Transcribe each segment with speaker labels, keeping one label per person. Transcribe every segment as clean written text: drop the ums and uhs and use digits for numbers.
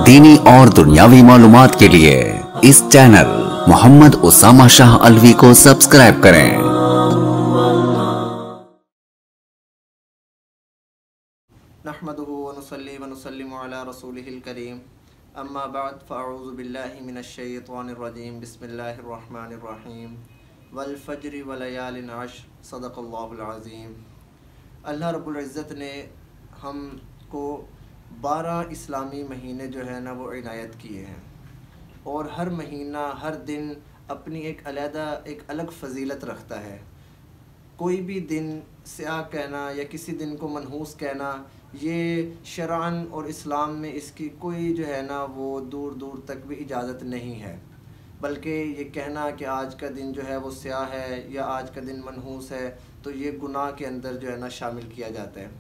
Speaker 1: दीनी और दुनियावी मालूमात के लिए इस चैनल मोहम्मद उसामा शाह अलवी को सब्सक्राइब करें।
Speaker 2: नहमदुहु व नुसल्ली व नुसल्लिमु अला रसूलिहिल करीम अम्मा बाद फ़अऊज़ु बिल्लाहि मिनश शैतानिर रजीम बिस्मिल्लाहिर रहमानिर रहीम वल फज्रि व लयालिन अश्र सदक़ल्लाहुल अज़ीम। अल्लाह रब्बुल इज़्ज़त ने हमको 12 इस्लामी महीने जो है ना वो इनायत किए हैं, और हर महीना हर दिन अपनी एक अलग फ़जीलत रखता है। कोई भी दिन स्याह कहना या किसी दिन को मनहूस कहना, ये शरअन और इस्लाम में इसकी कोई जो है ना वो दूर दूर तक भी इजाज़त नहीं है, बल्कि ये कहना कि आज का दिन जो है वो स्याह है या आज का दिन मनहूस है, तो ये गुनाह के अंदर जो है ना शामिल किया जाता है।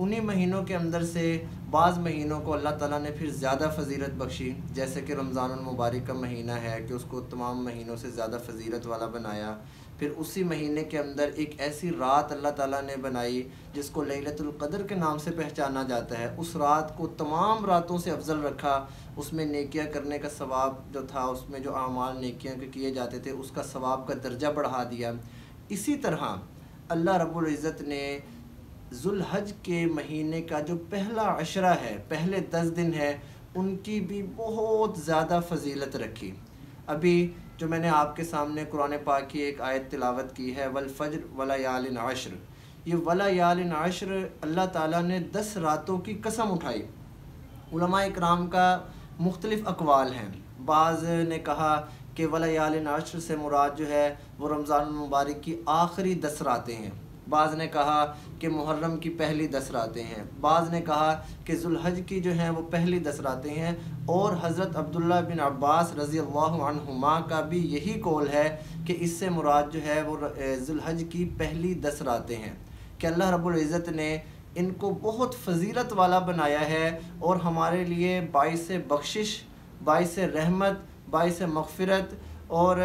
Speaker 2: उन्हीं महीनों के अंदर से बाज़ महीनों को अल्लाह ताला ने फिर ज़्यादा फ़जीलत बख्शी, जैसे कि रमज़ानुल मुबारक का महीना है कि उसको तमाम महीनों से ज़्यादा फ़जीलत वाला बनाया। फिर उसी महीने के अंदर एक ऐसी रात अल्लाह ताला ने बनाई जिसको लैलतुल क़द्र के नाम से पहचाना जाता है। उस रात को तमाम रातों से अफजल रखा, उसमें नेकियां करने का सवाब जो था, उसमें जो आमाल नेकियां के किए जाते थे उसका सवाब का दर्जा बढ़ा दिया। इसी तरह अल्लाह रब्बुल इज़्ज़त ने ज़ुल्हज के महीने का जो पहला अशरा है, पहले 10 दिन है, उनकी भी बहुत ज़्यादा फ़जीलत रखी। अभी जो मैंने आपके सामने कुरान पाक की एक आयत तिलावत की है, वल फज्र वलयालिन अश्र, ये वलयालिन अश्र अल्लाह ताला ने 10 रातों की कसम उठाई। उलमा इकराम का मुख्तलिफ़ अक़वाल हैं। बाज़ ने कहा कि वलयालिन अश्र से मुराद जो है वो रमज़ान मुबारक की आखिरी 10 रातें हैं। बाज़ ने कहा कि मुहर्रम की पहली 10 रातें हैं। बाज़ ने कहा कि ज़ुल्हज की जो हैं वो पहली 10 रातें हैं। और हज़रत अब्दुल्ला बिन अब्बास रज़ी अल्लाहु अन्हुमा का भी यही कौल है कि इससे मुराद जो है वो ज़ुल्हज की पहली 10 रातें हैं, कि अल्लाह रब्बुल इज़्ज़त ने इनको बहुत फ़जीलत वाला बनाया है और हमारे लिए बाइस बख्शिश, बाइस रहमत, बाइस मग़फ़िरत और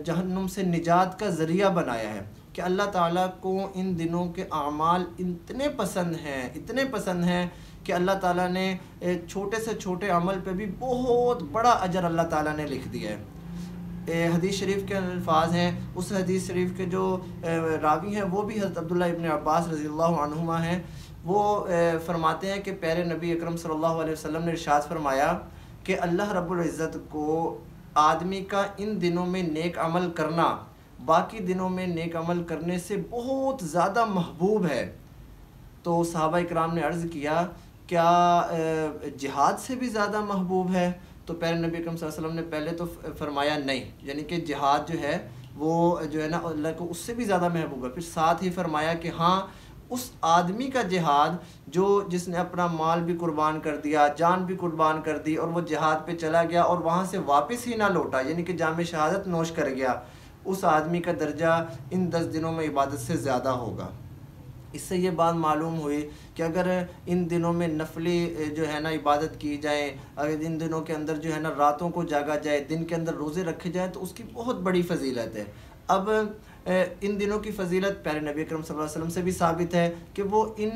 Speaker 2: जहन्नुम से निजात का ज़रिया बनाया है। कि अल्लाह ताला को इन दिनों के आमाल इतने पसंद हैं कि अल्लाह ताला ने छोटे से छोटे अमल पे भी बहुत बड़ा अजर अल्लाह ताला ने लिख दिया है। हदीस शरीफ के अल्फाज हैं, उस हदीस शरीफ के जो रावी हैं वो भी हज़रत अब्दुल्ला इब्न अब्बास रज़ियल्लाहु अन्हुमा हैं। वो फरमाते हैं कि प्यारे नबी अकरम सल्लल्लाहु अलैहि वसल्लम ने इरशाद फरमाया कि अल्लाह रब्बुल इज़्ज़त को आदमी का इन दिनों में नेक अमल करना बाकी दिनों में नेक अमल करने से बहुत ज़्यादा महबूब है। तो सहाबा इकराम ने अर्ज़ किया, क्या जिहाद से भी ज़्यादा महबूब है? तो प्यारे नबी अकरम सल्लल्लाहु अलैहि वसल्लम ने पहले तो फरमाया नहीं, यानी कि जिहाद जो है वो जो है ना अल्लाह को उससे भी ज़्यादा महबूब है। फिर साथ ही फरमाया कि हाँ, उस आदमी का जिहाद जिसने अपना माल भी कुर्बान कर दिया, जान भी कुर्बान कर दी, और वो जिहाद पे चला गया और वहाँ से वापस ही ना लौटा, यानी कि जामे शहादत नोश कर गया, उस आदमी का दर्जा इन 10 दिनों में इबादत से ज़्यादा होगा। इससे ये बात मालूम हुई कि अगर इन दिनों में नफली जो है ना इबादत की जाए, अगर इन दिनों के अंदर जो है ना रातों को जागा जाए, दिन के अंदर रोज़े रखे जाएँ, तो उसकी बहुत बड़ी फ़जीलत है। अब इन दिनों की फ़जीलत प्यारे नबी अकरम सल्लल्लाहु अलैहि वसल्लम से भी साबित है कि वो इन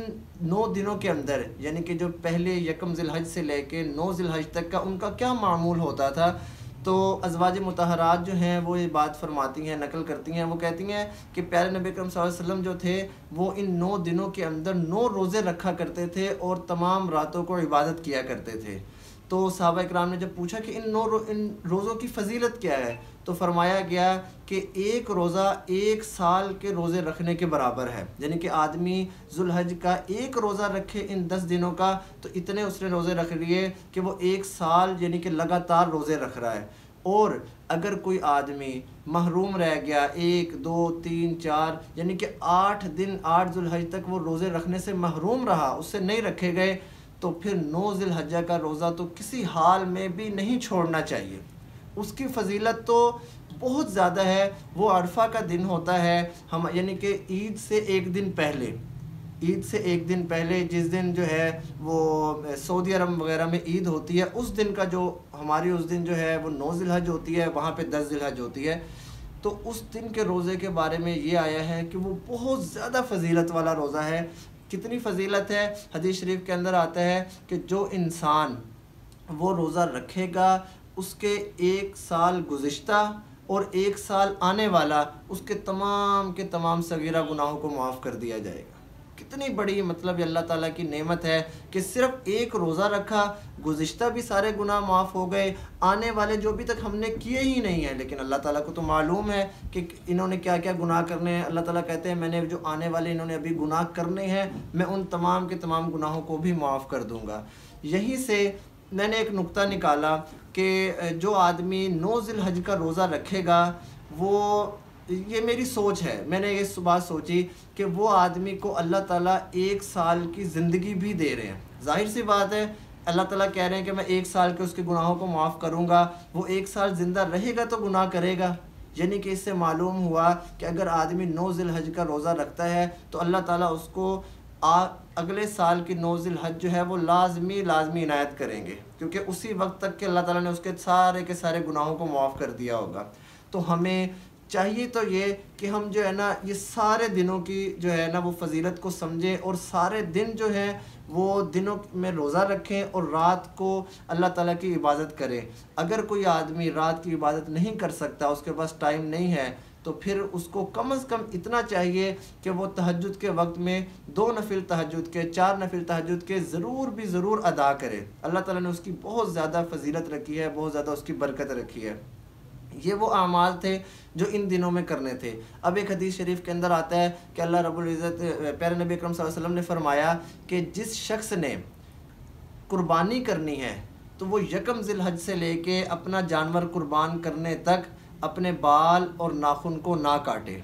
Speaker 2: 9 दिनों के अंदर, यानी कि जो पहले यकम ज़िलहज से लेके 9 ज़िलहज तक का उनका क्या मामूल होता था। तो अज़वाज मुतहरात जो हैं वो ये बात फरमाती हैं, नकल करती हैं। वो कहती हैं कि प्यारे नबी अकरम सल्लल्लाहु अलैहि वसल्लम जो थे वो इन 9 दिनों के अंदर 9 रोज़े रखा करते थे और तमाम रातों को इबादत किया करते थे। तो सहाबा इकराम ने जब पूछा कि इन रोज़ों की फ़जीलत क्या है, तो फरमाया गया कि एक रोज़ा 1 साल के रोज़े रखने के बराबर है। यानी कि आदमी ज़ुल्हज का एक रोज़ा रखे इन 10 दिनों का, तो इतने उसने रोज़े रख लिए कि वो 1 साल यानी कि लगातार रोज़े रख रहा है। और अगर कोई आदमी महरूम रह गया 1, 2, 3, 4 यानी कि 8 दिन 8 ज़ुल्हज तक वो रोज़े रखने से महरूम रहा, उससे नहीं रखे गए, तो फिर 9 ज़िलहज्जा का रोज़ा तो किसी हाल में भी नहीं छोड़ना चाहिए। उसकी फ़जीलत तो बहुत ज़्यादा है। वो अरफा का दिन होता है, हम यानी कि ईद से एक दिन पहले, जिस दिन जो है वो सऊदी अरब वगैरह में ईद होती है, उस दिन का जो हमारी उस दिन जो है वो 9 ज़िलहज होती है, वहाँ पे 10 ज़िलहज होती है। तो उस दिन के रोज़े के बारे में ये आया है कि वो बहुत ज़्यादा फ़जीलत वाला रोज़ा है। कितनी फ़जीलत है, हदीस शरीफ के अंदर आता है कि जो इंसान وہ روزہ رکھے گا اس کے 1 سال گزشتہ اور 1 سال آنے والا اس کے تمام صغیرہ گناہوں کو معاف کر دیا جائے گا۔ کتنی بڑی مطلب اللہ تعالیٰ کی نعمت ہے کہ صرف 1 روزہ رکھا، گزشتہ بھی سارے گناہ معاف ہو گئے، آنے والے جو بھی تک ہم نے کیے ہی نہیں ہیں، لیکن اللہ تعالیٰ کو تو معلوم ہے کہ انہوں نے کیا کیا گناہ کرنے ہیں۔ اللہ تعالیٰ کہتے ہیں میں نے جو آنے والے انہوں نے ابھی گناہ کرنے ہیں، میں ان تمام کے تمام گناہوں کو بھی معاف کر دوں گا۔ یہیں سے میں نے ایک نقطہ نکالا کہ جو آدمی 9 ذی الحج کا روزہ رکھے گا، وہ یہ میری سوچ ہے، میں نے یہ بات سوچی کہ وہ آدمی کو اللہ تعالیٰ 1 سال کی زندگی بھی دے رہے ہیں۔ ظاہر سی بات ہے، اللہ تعالیٰ کہہ رہے ہیں کہ میں 1 سال کے اس کے گناہوں کو معاف کروں گا، وہ 1 سال زندہ رہے گا تو گناہ کرے گا۔ یعنی کہ اس سے معلوم ہوا کہ اگر آدمی 9 ذی الحج کا روزہ رکھتا ہے تو اللہ تعالیٰ اس کو اگلے سال کی 9 ذی الحج جو ہے وہ لازمی عنایت کریں گے، کیونکہ اسی وقت تک کہ اللہ تعالیٰ نے اس کے سارے گناہوں کو معاف کر دیا ہوگا۔ تو ہمیں چاہیے تو یہ کہ ہم جو ہے نا یہ سارے دنوں کی جو ہے نا وہ فضیلت کو سمجھیں، اور سارے دن جو ہے وہ دنوں میں روزہ رکھیں اور رات کو اللہ تعالیٰ کی عبادت کریں۔ اگر کوئی آدمی رات کی عبادت نہیں کر سکتا، اس کے پاس ٹائم نہیں ہے، تو پھر اس کو کم از کم اتنا چاہیے کہ وہ تہجد کے وقت میں 2 نفل تہجد کے، 4 نفل تہجد کے ضرور ادا کرے۔ اللہ تعالیٰ نے اس کی بہت زیادہ فضیلت رکھی ہے، بہت زیادہ اس کی برکت رکھی ہے۔ یہ وہ اعمال تھے جو ان دنوں میں کرنے تھے۔ اب ایک حدیث شریف کے اندر آتا ہے کہ اللہ رب العزت پیارے نبی اکرم صلی اللہ علیہ وسلم نے فرمایا کہ جس شخص نے قربانی کرنی ہے تو وہ 1 ذی الحج سے لے کے اپنا جانور قربان کرنے تک اپنے بال اور ناخن کو نہ کاٹے۔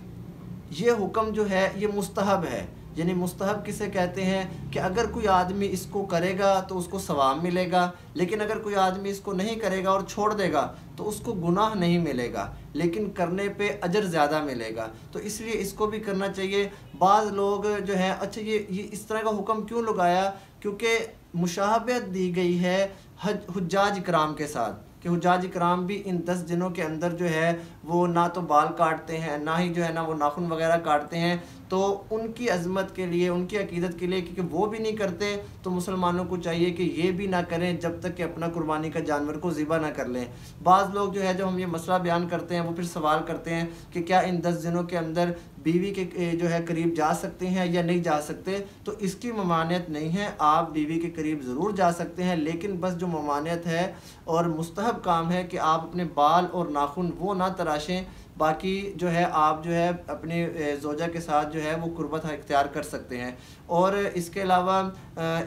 Speaker 2: یہ حکم جو ہے یہ مستحب ہے، یعنی مستحب کسے کہتے ہیں کہ اگر کوئی آدمی اس کو کرے گا تو اس کو ثواب ملے گا، لیکن اگر کوئی آدمی اس کو نہیں کرے گا اور چھوڑ دے گا تو اس کو گناہ نہیں ملے گا، لیکن کرنے پہ اجر زیادہ ملے گا۔ تو اس لیے اس کو بھی کرنا چاہیے۔ بعض لوگ جو ہے اچھا یہ اس طرح کا حکم کیوں لگایا؟ کیونکہ مشابہت دی گئی ہے حجاج اکرام کے ساتھ، کہ حجاج اکرام بھی ان 10 دنوں کے اندر جو ہے وہ نہ تو بال کاٹتے ہیں، نہ ہی جو ہے نا وہ ناخن وغیرہ کاٹتے ہیں۔ تو ان کی عظمت کے لیے، ان کی عقیدت کے لیے، کیونکہ وہ بھی نہیں کرتے تو مسلمانوں کو چاہیے کہ یہ بھی نہ کریں جب تک کہ اپنا قربانی کا جانور کو ذبح نہ کر لیں۔ بعض لوگ جو ہے جب ہم یہ مسئلہ بیان کرتے ہیں وہ پھر سوال کرتے ہیں کہ کیا ان 10 دنوں کے اندر بیوی کے جو ہے قریب جا سکتے ہیں یا نہیں جا سکتے؟ تو اس کی ممانعت نہیں ہے، آپ بیوی کے قریب ضرور جا سکتے ہیں، لیکن بس جو ممانعت ہے اور مستحب کام ہے کہ آپ اپنے بال اور ناخن وہ نہ تراشیں، باقی جو ہے آپ جو ہے اپنی زوجہ کے ساتھ جو ہے وہ قربت اختیار کر سکتے ہیں۔ اور اس کے علاوہ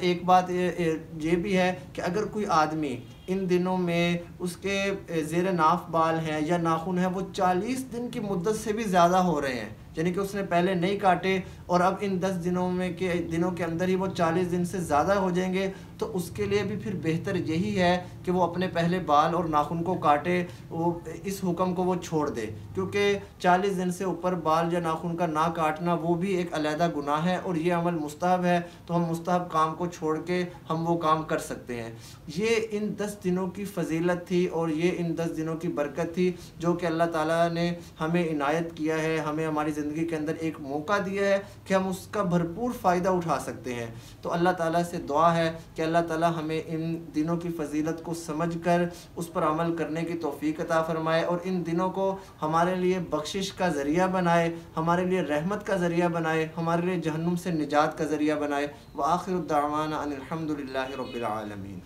Speaker 2: ایک بات یہ بھی ہے کہ اگر کوئی آدمی ان دنوں میں اس کے زیر ناف بال ہیں یا ناخن ہیں وہ 40 دن کی مدت سے بھی زیادہ ہو رہے ہیں، یعنی کہ اس نے پہلے نہیں کاٹے اور اب ان 10 دنوں کے اندر ہی وہ 40 دن سے زیادہ ہو جائیں گے، تو اس کے لیے بھی پھر بہتر یہی ہے کہ وہ اپنے پہلے بال اور ناخن کو کاٹے، وہ اس حکم کو وہ چھوڑ دے، کیونکہ 40 دن سے اوپر بال یا ناخن کا نہ کاٹنا وہ بھی ایک علیحدہ گناہ ہے اور یہ عمل مستحب ہے، تو ہم مستحب کام کو چھوڑ کے ہم وہ کام کر سکتے ہیں۔ یہ ان 10 دنوں کی فضیلت تھی اور یہ ان 10 دنوں کی برکت تھی جو کہ اللہ تعالیٰ نے ہمیں عنایت کیا ہے، ہمیں ہماری زندگی کے اندر ایک موقع دیا ہے کہ ہم اس کا بھرپور فائدہ اٹھا سکتے ہیں۔ تو اللہ تعالیٰ سے دعا ہے کہ اللہ تعالیٰ ہمیں ان دنوں کی فضیلت کو سمجھ کر اس پر عمل کرنے کی توفیق عطا فرمائے اور ان دنوں کو ہمارے لیے بخشش کا ذریعہ بنائے، ہمارے لیے رحمت کا ذریعہ بنائے، ہمارے لیے جہنم سے نجات کا ذریعہ بنائے۔ وآخر الدعوانا ان الحمد للہ رب العالمین۔